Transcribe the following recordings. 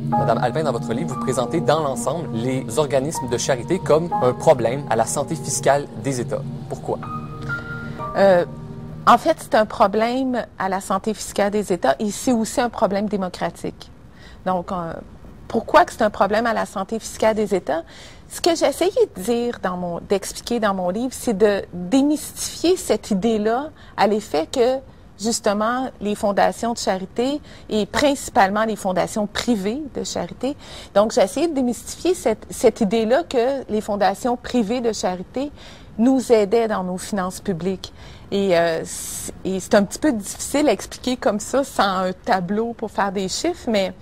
Madame Alpin, dans votre livre, vous présentez dans l'ensemble les organismes de charité comme un problème à la santé fiscale des États. Pourquoi? En fait, c'est un problème à la santé fiscale des États et c'est aussi un problème démocratique. Donc, pourquoi que c'est un problème à la santé fiscale des États? Ce que j'ai essayé de dire d'expliquer dans mon livre, c'est de démystifier cette idée-là à l'effet que, justement, les fondations de charité et principalement les fondations privées de charité. Donc, j'ai essayé de démystifier cette idée-là que les fondations privées de charité nous aidaient dans nos finances publiques. Et c'est un petit peu difficile à expliquer comme ça, sans un tableau pour faire des chiffres, mais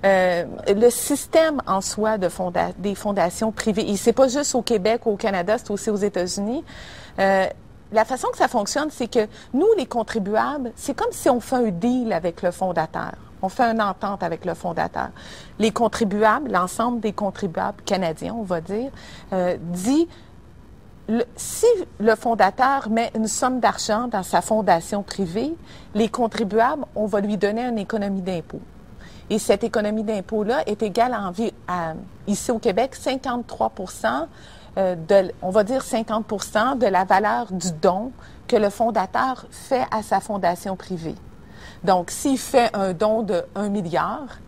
le système en soi des fondations privées, et c'est pas juste au Québec ou au Canada, c'est aussi aux États-Unis, la façon que ça fonctionne, c'est que nous, les contribuables, c'est comme si on fait un deal avec le fondateur. On fait une entente avec le fondateur. Les contribuables, l'ensemble des contribuables canadiens, on va dire, dit, si le fondateur met une somme d'argent dans sa fondation privée, les contribuables, on va lui donner une économie d'impôt. Et cette économie d'impôt-là est égale ici au Québec, 53 on va dire 50 de la valeur du don que le fondateur fait à sa fondation privée. Donc, s'il fait un don de 1 milliard,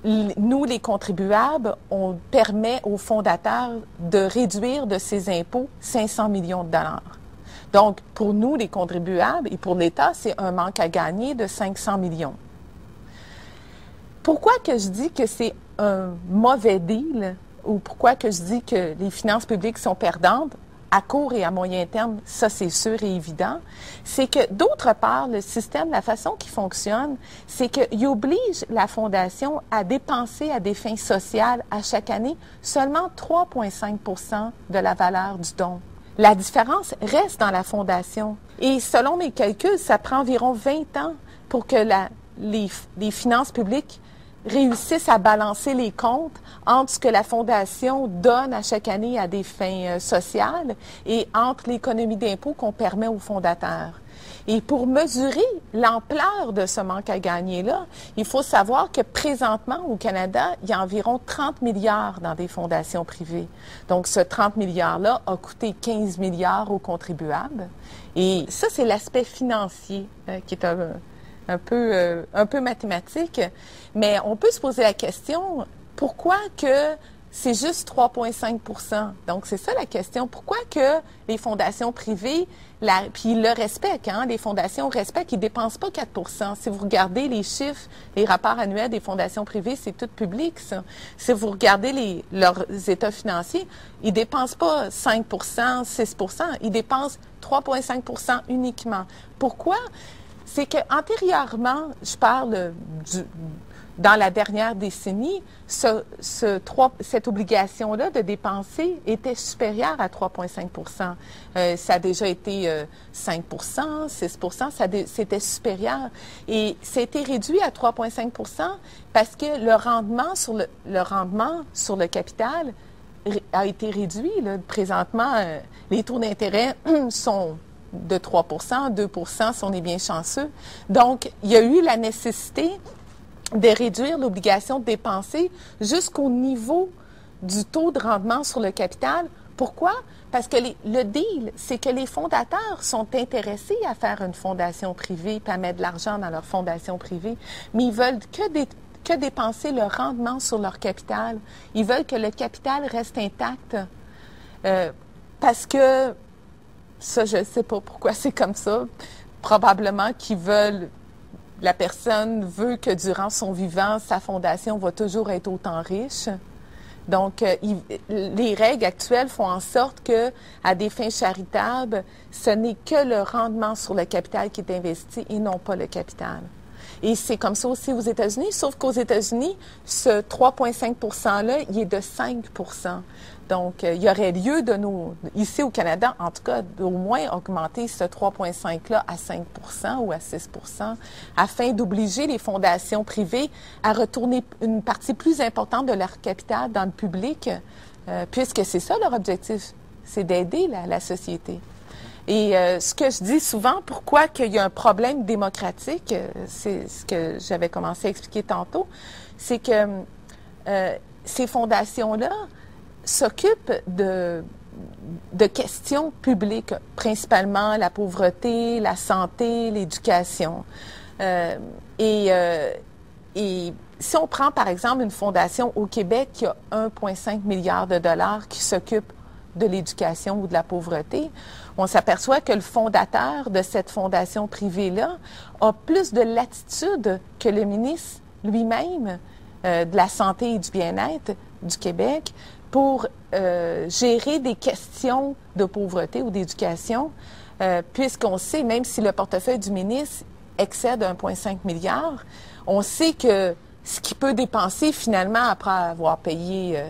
nous, les contribuables, on permet au fondateur de réduire de ses impôts 500 millions de dollars. Donc, pour nous, les contribuables, et pour l'État, c'est un manque à gagner de 500 millions. Pourquoi que je dis que c'est un mauvais deal ou pourquoi que je dis que les finances publiques sont perdantes, à court et à moyen terme, ça c'est sûr et évident, c'est que d'autre part, le système, la façon qu'il fonctionne, c'est qu'il oblige la Fondation à dépenser à des fins sociales à chaque année seulement 3,5 de la valeur du don. La différence reste dans la Fondation. Et selon mes calculs, ça prend environ 20 ans pour que les finances publiques réussissent à balancer les comptes entre ce que la Fondation donne à chaque année à des fins sociales et entre l'économie d'impôt qu'on permet aux fondateurs. Et pour mesurer l'ampleur de ce manque à gagner-là, il faut savoir que présentement, au Canada, il y a environ 30 milliards dans des fondations privées. Donc, ce 30 milliards-là a coûté 15 milliards aux contribuables. Et ça, c'est l'aspect financier qui est un peu mathématique, mais on peut se poser la question, pourquoi que c'est juste 3,5 Donc, c'est ça la question. Pourquoi que les fondations privées, puis ils le respectent, hein, les fondations respectent, ils ne dépensent pas 4 Si vous regardez les chiffres, les rapports annuels des fondations privées, c'est tout public, ça. Si vous regardez leurs états financiers, ils ne dépensent pas 5 6 ils dépensent 3,5 uniquement. Pourquoi? C'est qu'antérieurement, je parle dans la dernière décennie, cette obligation-là de dépenser était supérieure à 3,5 ça a déjà été 5 6 c'était supérieur. Et c'était réduit à 3,5 parce que le rendement sur le capital a été réduit. Là. Présentement, les taux d'intérêt sont de 3 2 si on est bien chanceux. Donc, il y a eu la nécessité de réduire l'obligation de dépenser jusqu'au niveau du taux de rendement sur le capital. Pourquoi? Parce que le deal, c'est que les fondateurs sont intéressés à faire une fondation privée et à mettre de l'argent dans leur fondation privée, mais ils veulent que dépenser le rendement sur leur capital. Ils veulent que le capital reste intact parce que ça, je ne sais pas pourquoi c'est comme ça. Probablement qu'ils veulent, la personne veut que durant son vivant, sa fondation va toujours être autant riche. Donc, les règles actuelles font en sorte que, à des fins charitables, ce n'est que le rendement sur le capital qui est investi et non pas le capital. Et c'est comme ça aussi aux États-Unis, sauf qu'aux États-Unis, ce 3,5 %-là, il est de 5 Donc, il y aurait lieu ici au Canada, en tout cas, d'au moins augmenter ce 3,5 à 5 ou à 6 afin d'obliger les fondations privées à retourner une partie plus importante de leur capital dans le public, puisque c'est ça leur objectif, c'est d'aider la société. Et ce que je dis souvent, pourquoi qu'il y a un problème démocratique, c'est ce que j'avais commencé à expliquer tantôt, c'est que ces fondations-là s'occupent de questions publiques, principalement la pauvreté, la santé, l'éducation. Et si on prend, par exemple, une fondation au Québec qui a 1,5 milliard de dollars qui s'occupe de l'éducation ou de la pauvreté, on s'aperçoit que le fondateur de cette fondation privée-là a plus de latitude que le ministre lui-même de la Santé et du Bien-être du Québec pour gérer des questions de pauvreté ou d'éducation, puisqu'on sait, même si le portefeuille du ministre excède 1,5 milliard, on sait que ce qu'il peut dépenser finalement après avoir payé,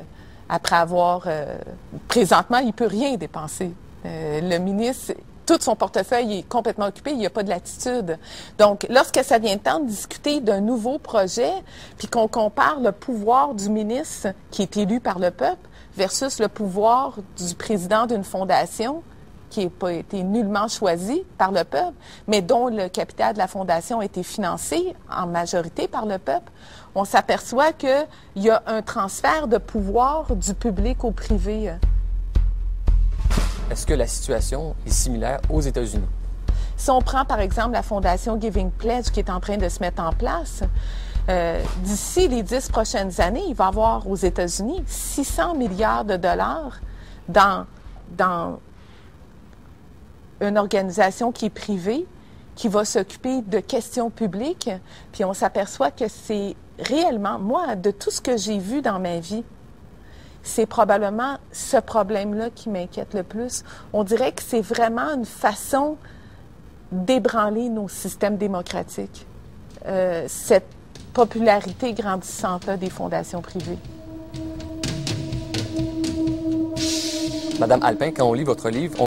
présentement, il ne peut rien dépenser. Le ministre, tout son portefeuille est complètement occupé, il n'y a pas de latitude. Donc, lorsque ça vient le temps de discuter d'un nouveau projet, puis qu'on compare le pouvoir du ministre qui est élu par le peuple versus le pouvoir du président d'une fondation qui n'a pas été nullement choisi par le peuple, mais dont le capital de la fondation a été financé en majorité par le peuple, on s'aperçoit qu'il y a un transfert de pouvoir du public au privé. Est-ce que la situation est similaire aux États-Unis? Si on prend, par exemple, la fondation Giving Pledge qui est en train de se mettre en place, d'ici les 10 prochaines années, il va y avoir aux États-Unis 600 milliards de dollars dans une organisation qui est privée, qui va s'occuper de questions publiques. Puis on s'aperçoit que c'est réellement, moi, de tout ce que j'ai vu dans ma vie, c'est probablement ce problème-là qui m'inquiète le plus. On dirait que c'est vraiment une façon d'ébranler nos systèmes démocratiques, cette popularité grandissante-là des fondations privées. Madame Alpin, quand on lit votre livre,